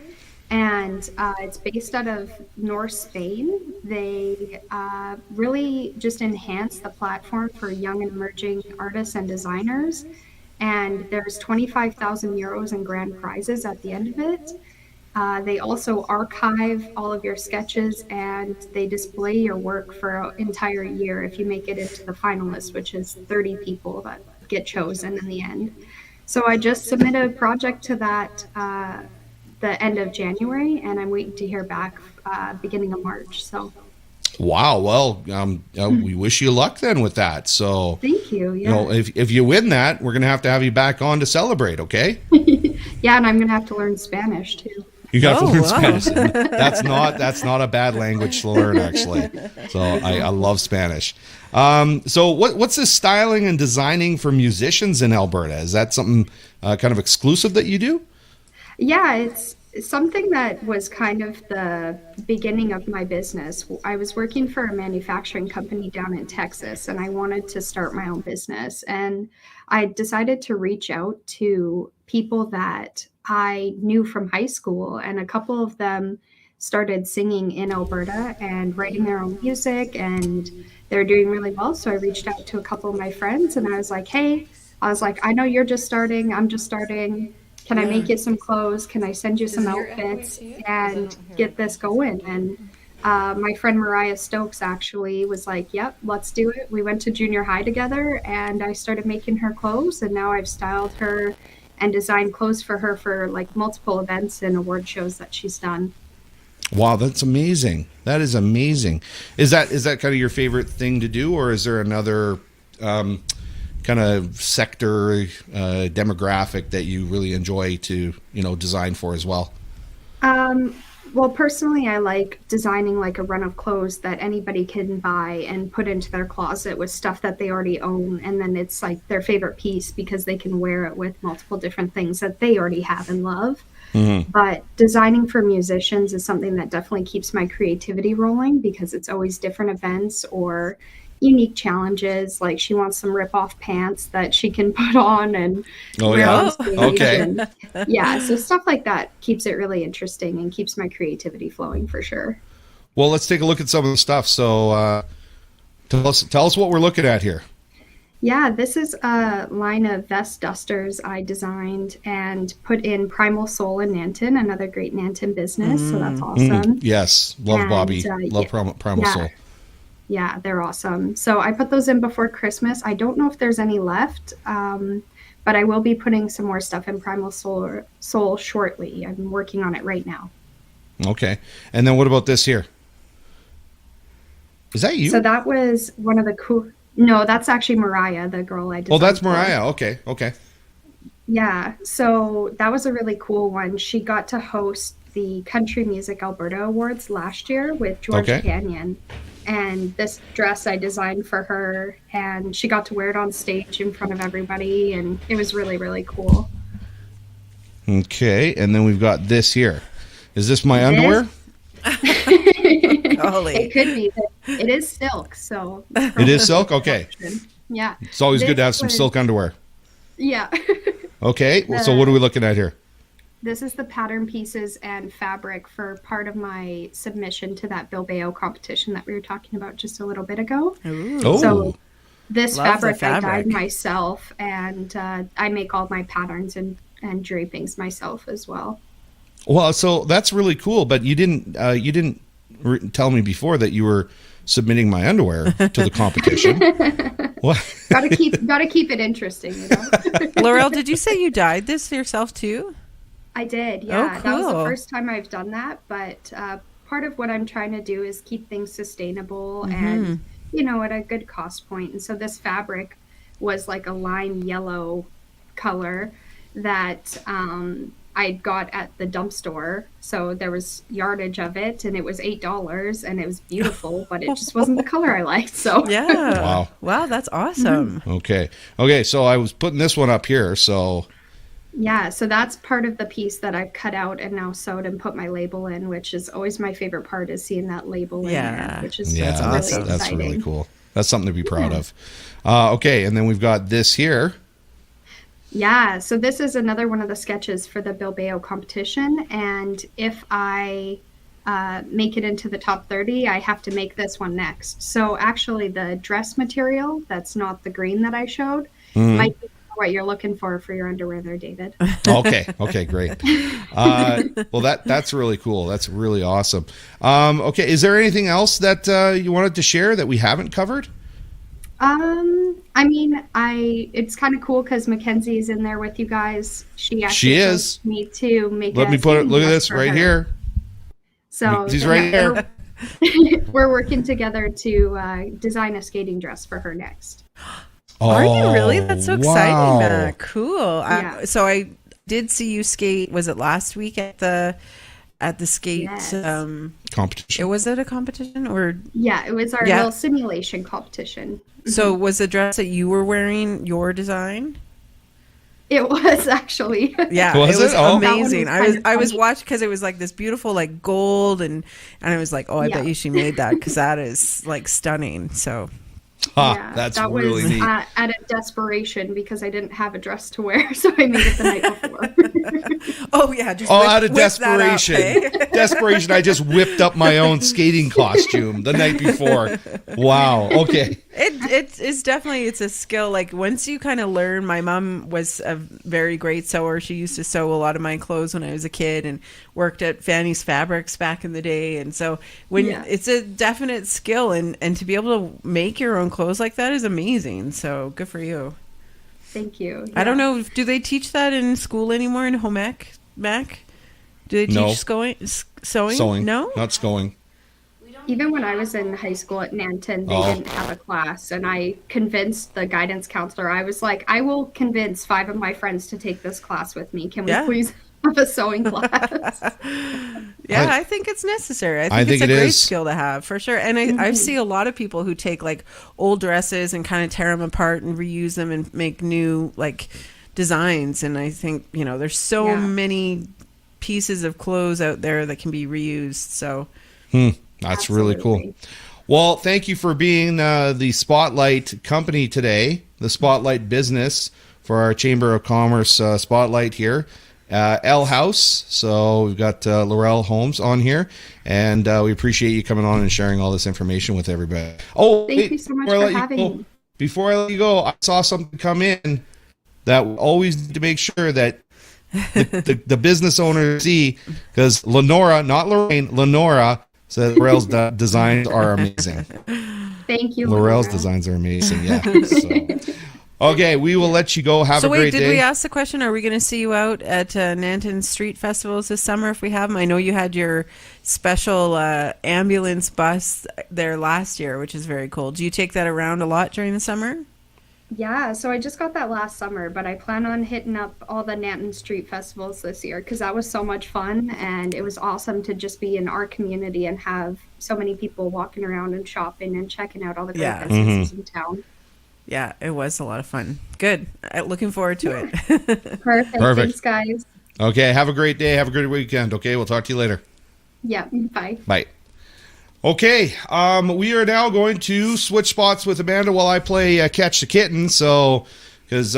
And it's based out of North Spain. They really just enhance the platform for young and emerging artists and designers. And there's 25,000 euros in grand prizes at the end of it. They also archive all of your sketches and they display your work for an entire year if you make it into the finalists, which is 30 people that get chosen in the end. So I just submitted a project to that the end of January, and I'm waiting to hear back beginning of March. So. Wow. Well, we wish you luck then with that. So Thank you. Yeah. If you win that, we're gonna have to have you back on to celebrate. Okay. Yeah, and I'm gonna have to learn Spanish too. You got to learn wow. Spanish. That's not a bad language to learn, actually. So I love Spanish. So what's this styling and designing for musicians in Alberta? Is that something kind of exclusive that you do? Yeah, it's something that was kind of the beginning of my business. I was working for a manufacturing company down in Texas, and I wanted to start my own business. And I decided to reach out to people that I knew from high school, and a couple of them started singing in Alberta and writing their own music, and they're doing really well. So I reached out to a couple of my friends, and I was like, hey, I know you're just starting. I'm just starting. Can I make you some clothes? Can I send you some outfits and get this going? And my friend Mariah Stokes actually was like, yep, let's do it. We went to junior high together and I started making her clothes, and now I've styled her and designed clothes for her for like multiple events and award shows that she's done. Wow, that's amazing. That is amazing. Is that kind of your favorite thing to do, or is there another kind of sector demographic that you really enjoy to design for as well? Well, personally, I like designing like a run of clothes that anybody can buy and put into their closet with stuff that they already own, and then it's like their favorite piece because they can wear it with multiple different things that they already have and love. Mm-hmm. But designing for musicians is something that definitely keeps my creativity rolling because it's always different events or unique challenges. Like she wants some rip-off pants that she can put on and wear on stage. Okay. And, yeah, so stuff like that keeps it really interesting and keeps my creativity flowing for sure. Well, let's take a look at some of the stuff. So tell us what we're looking at here. Yeah, this is a line of vest dusters I designed and put in Primal Soul in Nanton, another great Nanton business. So that's awesome. Yes, love And, Bobby, love yeah, Primal Soul. Yeah, they're awesome. So I put those in before Christmas. I don't know if there's any left, but I will be putting some more stuff in Primal Soul shortly. I'm working on it right now. Okay. And then what about this here? Is that you? So that was one of the cool... No, that's actually Mariah, the girl I designed. Oh, that's for. Mariah. Okay. Yeah, so that was a really cool one. She got to host the Country Music Alberta Awards last year with George Canyon. And this dress I designed for her, and she got to wear it on stage in front of everybody, and it was really, really cool. Okay, and then we've got this here. Is this my underwear? It could be. It is silk, so. It is silk? Okay. Yeah. It's always good to have some silk underwear. Yeah. Okay. Well, so what are we looking at here? This is the pattern pieces and fabric for part of my submission to that Bilbao competition that we were talking about just a little bit ago. Ooh. Oh, So this Love the fabric I dyed fabric. myself, and I make all my patterns and drapings myself as well. well, so that's really cool. But you didn't tell me before that you were submitting my underwear to the competition. What? Gotta keep it interesting, you know. Lorelle, did you say you dyed this yourself too? I did, yeah. Oh, That was the cool. first time I've done that, but part of what I'm trying to do is keep things sustainable Mm-hmm. and, you know, at a good cost point. And so this fabric was like a lime yellow color that I got at the dump store. So there was yardage of it, and it was $8, and it was beautiful, but it just wasn't the color I liked. So Yeah. Wow. Wow, that's awesome. Okay. So I was putting this one up here. So yeah, so that's part of the piece that I've cut out and now sewed and put my label in, which is always my favorite part, is seeing that label in Yeah. there, which is yeah, really that's exciting. really cool. That's something to be proud of. Okay, and then we've got this here. Yeah, so this is another one of the sketches for the Bilbao competition, and if I make it into the top 30, I have to make this one next. So actually the dress material, that's not the green that I showed, might be what you're looking for your underwear there, David. Okay, great. Well, that's really cool. That's really awesome. Okay, is there anything else that you wanted to share that we haven't covered? I mean, it's kind of cool because Mackenzie's in there with you guys. She actually is. told me to make. Let a me put it. skating Look at dress this for right her. here. So He's right here. we're working together to design a skating dress for her next. Are you really? That's so exciting, wow. Matt. Cool. Yeah. So I did see you skate. Was it last week at the skate? Yes. Competition. Was it a competition or? Yeah, it was our Yeah. little simulation competition. So was the dress that you were wearing your design? It was actually. Yeah, Was it was it? Oh. amazing. That one was I was funny. watching because it was like this beautiful like gold and I was like, oh, I Yeah. bet you she made that because that is like stunning. So Yeah, That's that really was neat. at a desperation because I didn't have a dress to wear, so I made it the night before. oh yeah, just Out of whip that up, desperation. hey? Desperation, I just whipped up my own skating costume the night before. Wow. Okay. It's definitely it's a skill. Like once you kind of learn, my mom was a very great sewer. She used to sew a lot of my clothes when I was a kid and worked at Fanny's Fabrics back in the day. And so when Yeah. it's a definite skill and to be able to make your own clothes like that is amazing. So good for you. Thank you. I don't Yeah. know. Do they teach that in school anymore in home ec, Mac? Do they teach No. sewing? Sewing. No. Not sewing. Even when I was in high school at Nanton, they Oh. didn't have a class, and I convinced the guidance counselor. I was like, I will convince 5 of my friends to take this class with me. Can we Yeah. please have a sewing class? Yeah, I- I think it's necessary. I I think think it's a it great is. skill to have for sure. And I see a lot of people who take like old dresses and kind of tear them apart and reuse them and make new like designs. And I think, there's so Yeah. many pieces of clothes out there that can be reused. So That's really cool. Absolutely. Well, thank you for being the Spotlight company today, the Spotlight business for our Chamber of Commerce Spotlight here. L House. So we've got Lorelle Holmes on here, and we appreciate you coming on and sharing all this information with everybody. Oh, Thank you so much before I for let you having go- me. Before I let you go, I saw something come in that we always need to make sure that the business owners see, because Lenora, not Lorraine, Lenora said Lorelle's designs are amazing. Thank you. Lorelle's Laura. designs are amazing. Yeah. So. Okay, we will let you go. Have So a wait, great did day. we ask the question? Are we going to see you out at Nanton Street Festivals this summer if we have them? I know you had your special ambulance bus there last year, which is very cool. Do you take that around a lot during the summer? Yeah, so I just got that last summer, but I plan on hitting up all the Nanton Street Festivals this year because that was so much fun, and it was awesome to just be in our community and have so many people walking around and shopping and checking out all the great Yeah. businesses in town. Yeah, it was a lot of fun. Good. Looking forward to it. Perfect. Perfect. Thanks, guys. Okay, have a great day. Have a great weekend. Okay, we'll talk to you later. Yeah, bye. Bye. Okay, we are now going to switch spots with Amanda while I play Catch the Kitten. So because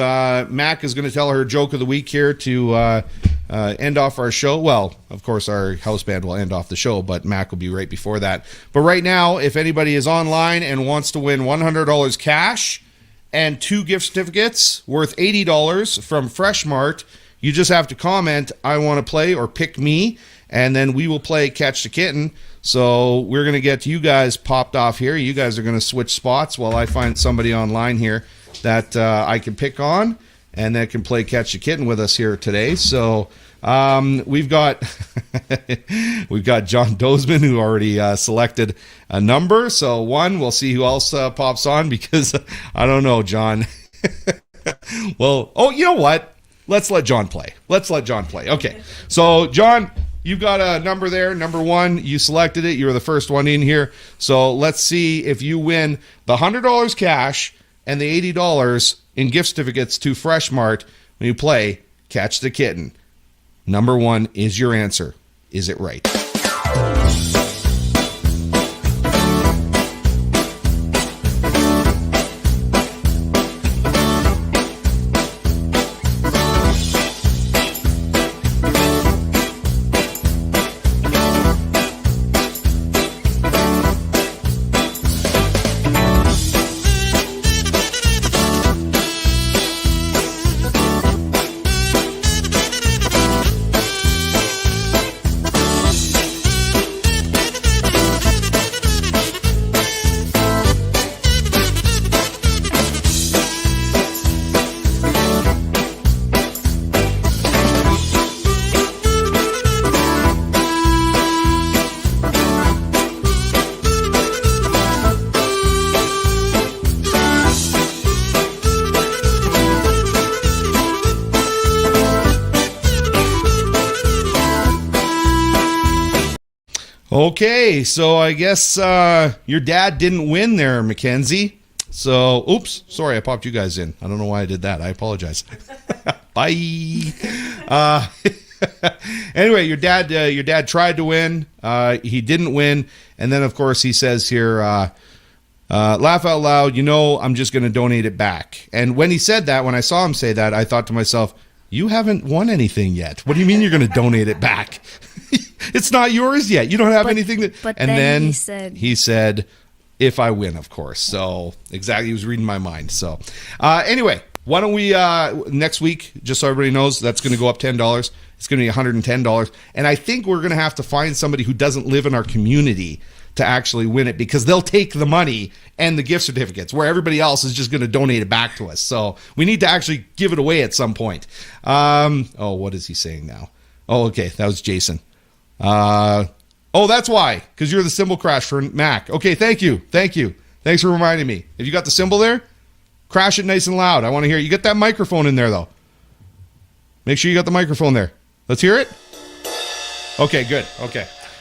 Mac is going to tell her joke of the week here to end off our show. Well, of course, our house band will end off the show, but Mac will be right before that. But right now, if anybody is online and wants to win $100 cash and 2 gift certificates worth $80 from Fresh Mart, you just have to comment, I want to play, or pick me, and then we will play Catch the Kitten. So we're going to get you guys popped off here. You guys are going to switch spots while I find somebody online here that I can pick on and that can play Catch the Kitten with us here today. So we've got we've got John Dozman, who already selected a number. So 1, we'll see who else pops on, because I don't know, John. Well, oh, you know what? Let's let John play. Okay. So, John, you've got a number there, number 1. You selected it. You were the first one in here. So let's see if you win the $100 cash and the $80 in gift certificates to Fresh Mart when you play Catch the Kitten. Number 1 is your answer. Is it right? Okay, so I guess your dad didn't win there, Mackenzie. So, oops, sorry, I popped you guys in. I don't know why I did that. I apologize. Bye. Anyway, your dad tried to win. He didn't win, and then of course he says here, laugh out loud. I'm just going to donate it back. And when he said that, when I saw him say that, I thought to myself, you haven't won anything yet. What do you mean you're going to donate it back? It's not yours yet. You don't have anything that. But and then he said, if I win, of course. So exactly, he was reading my mind. So anyway, why don't we next week, just so everybody knows, that's going to go up $10. It's going to be $110, and I think we're going to have to find somebody who doesn't live in our community to actually win it, because they'll take the money and the gift certificates, where everybody else is just going to donate it back to us. So we need to actually give it away at some point. What is he saying now? Oh, okay, that was Jason. That's why, because you're the cymbal crash for Mac. Okay, thank you. Thanks for reminding me. Have you got the cymbal there? Crash it nice and loud. I want to hear it. You get that microphone in there, though. Make sure you got the microphone there. Let's hear it. Okay, good.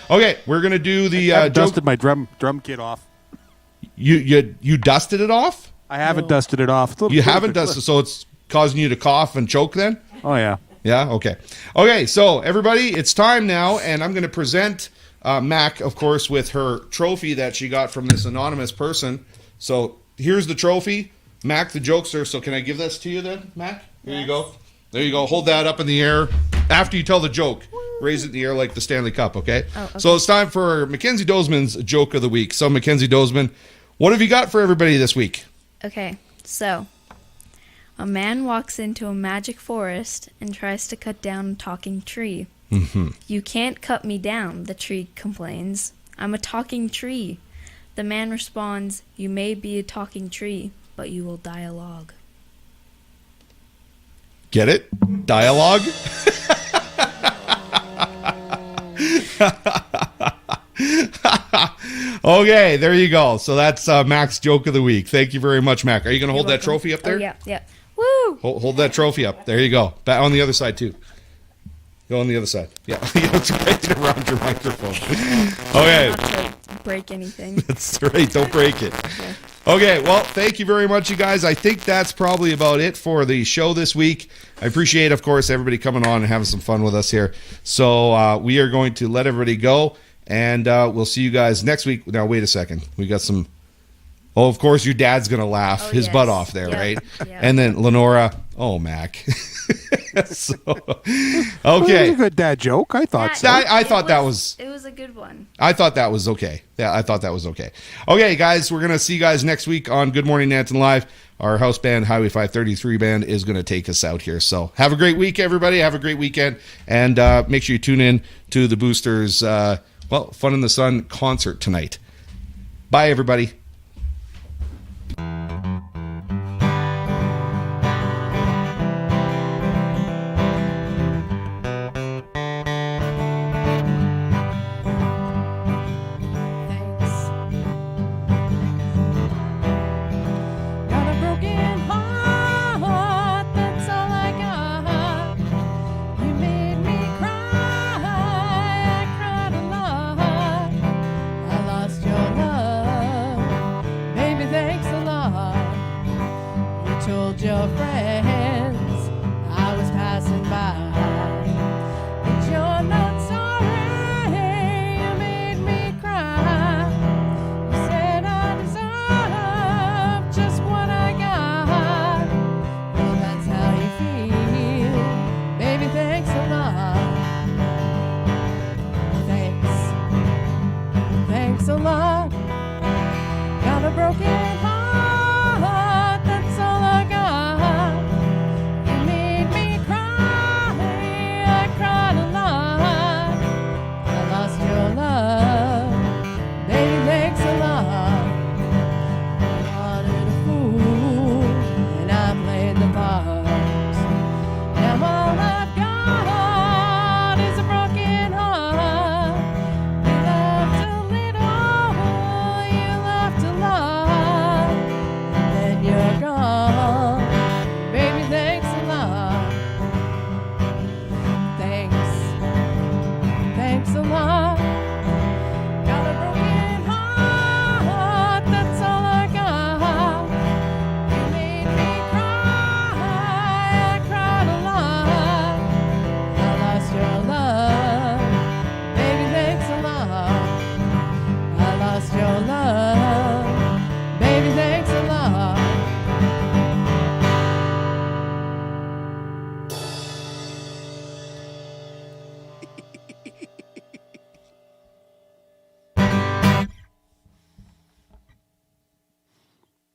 Okay, we're gonna do the I dusted my drum kit off. You dusted it off? I haven't dusted it off. You haven't dusted, so it's causing you to cough and choke then? Oh yeah. Yeah. Okay. So everybody, it's time now, and I'm going to present Mac, of course, with her trophy that she got from this anonymous person. So here's the trophy, Mac the jokester. So can I give this to you then, Mac? Here you go. There you go. Hold that up in the air after you tell the joke. Raise it in the air like the Stanley Cup. Okay. Okay. So it's time for Mackenzie Dozman's joke of the week. So Mackenzie Dozman, what have you got for everybody this week? Okay, so a man walks into a magic forest and tries to cut down a talking tree. Mm-hmm. You can't cut me down, the tree complains. I'm a talking tree. The man responds, you may be a talking tree, but you will dialogue. Get it? Dialogue? Okay, there you go. So that's Mac's joke of the week. Thank you very much, Mac. Are you going to hold that trophy up there? Oh, yeah. Woo! Hold that trophy up. There you go. Back on the other side, too. Go on the other side. Yeah, you have to break it around your microphone. Okay. Not to break anything. That's right. Don't break it. Okay, well, thank you very much, you guys. I think that's probably about it for the show this week. I appreciate, of course, everybody coming on and having some fun with us here. So we are going to let everybody go, and we'll see you guys next week. Now, wait a second. We got some... Oh, of course, your dad's going to laugh Oh, his yes. butt off there, Yeah. right? Yeah. And then Lenora, oh, Mac. So, Well, it was okay. a good dad joke. I thought so. I thought that was. It was a good one. I thought that was okay. Yeah, I thought that was okay. Okay, guys, we're going to see you guys next week on Good Morning Nanton Live. Our house band, Highway 533 band, is going to take us out here. So have a great week, everybody. Have a great weekend. And make sure you tune in to the Boosters, Fun in the Sun concert tonight. Bye, everybody. Got a broken heart, that's all I got. You made me cry, I cried a lot. I lost your love, baby, thanks a lot. You told your friend